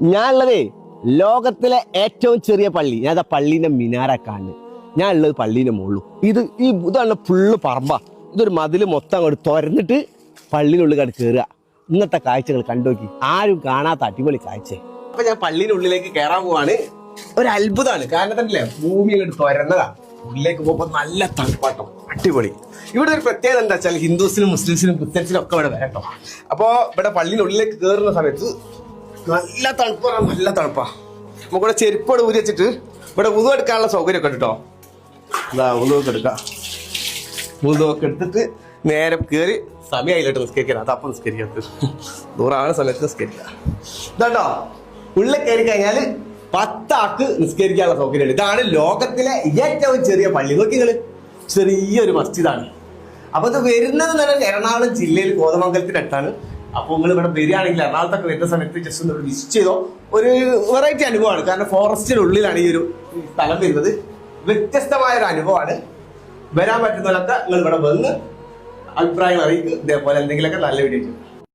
ഞാൻ ഉള്ളതേ ലോകത്തിലെ ഏറ്റവും ചെറിയ പള്ളി. ഞാൻ അതാ പള്ളീന്റെ മിനാര കാണുന്നത്. ഞാൻ ഉള്ളത് പള്ളീന്റെ മുകളിലും. ഇതാണ് ഫുള്ള് പറമ്പ. ഇതൊരു മതിൽ മൊത്തം അങ്ങോട്ട് തുറന്നിട്ട് പള്ളിനുള്ളിൽ കണ്ട് കയറുക. ഇന്നത്തെ കാഴ്ചകൾ കണ്ടുനോക്കി, ആരും കാണാത്ത അടിപൊളി കാഴ്ച. അപ്പൊ ഞാൻ പള്ളിനുള്ളിലേക്ക് കയറാൻ പോവാണ്. ഒരു അത്ഭുതമാണ്. കാരണം തന്നെ ഭൂമി അങ്ങോട്ട് തുറന്നതാ. ഉള്ളിലേക്ക് പോകുമ്പോൾ നല്ല തണുപ്പാട്ടം, അടിപൊളി. ഇവിടെ ഒരു പ്രത്യേകത എന്താ വെച്ചാൽ ഹിന്ദുസിനും മുസ്ലിംസിനും ക്രിസ്ത്യൻസിനും ഒക്കെ ഇവിടെ വരട്ടോ. അപ്പോ ഇവിടെ പള്ളിനുള്ളിലേക്ക് കയറുന്ന സമയത്ത് നല്ല തണുപ്പാണ്, നല്ല തണുപ്പാ. നമുക്കിവിടെ ചെരുപ്പോട് ഊരി വെച്ചിട്ട് ഇവിടെ ഉതു എടുക്കാനുള്ള സൗകര്യം ഒക്കെ ഉണ്ട് കേട്ടോ. ഇതാ ഉതുവൊക്കെ എടുക്കാം. ഉതുവൊക്കെ എടുത്തിട്ട് നേരെ കയറി സമയമായില്ലോട്ട് നിസ്കരിക്കണം. അതപ്പം നിസ്കരിക്കാത്ത ദൂരാണ് സമയത്ത് നിസ്കരിക്കുക. ഇതാട്ടോ ഉള്ളിൽ കയറി കഴിഞ്ഞാൽ 10 ആൾക്ക് നിസ്കരിക്കാനുള്ള സൗകര്യമുണ്ട്. ഇതാണ് ലോകത്തിലെ ഏറ്റവും ചെറിയ പള്ളി. നോക്കി നിങ്ങള്, ചെറിയൊരു മസ്ജിദാണ്. അപ്പൊ ഇത് വരുന്നത് തന്നെ എറണാകുളം ജില്ലയിൽ കോതമംഗലത്തിന്റെ അടുത്താണ്. അപ്പൊ നിങ്ങൾ ഇവിടെ വരികയാണെങ്കിൽ എറണാകുളത്തൊക്കെ വരുന്ന സമയത്ത് ജസ്റ്റ് ഒന്ന് വിസിറ്റ് ചെയ്തോ. ഒരു വെറൈറ്റി അനുഭവമാണ്. കാരണം ഫോറസ്റ്റിനുള്ളിലാണ് ഈ ഒരു സ്ഥലം വരുന്നത്. വ്യത്യസ്തമായ ഒരു അനുഭവമാണ്. വരാൻ പറ്റുന്നവരൊക്കെ നിങ്ങൾ ഇവിടെ വന്ന് അഭിപ്രായങ്ങൾ അറിയിക്കും. ഇതേപോലെ എന്തെങ്കിലുമൊക്കെ നല്ല വീഡിയോ ചെയ്യും.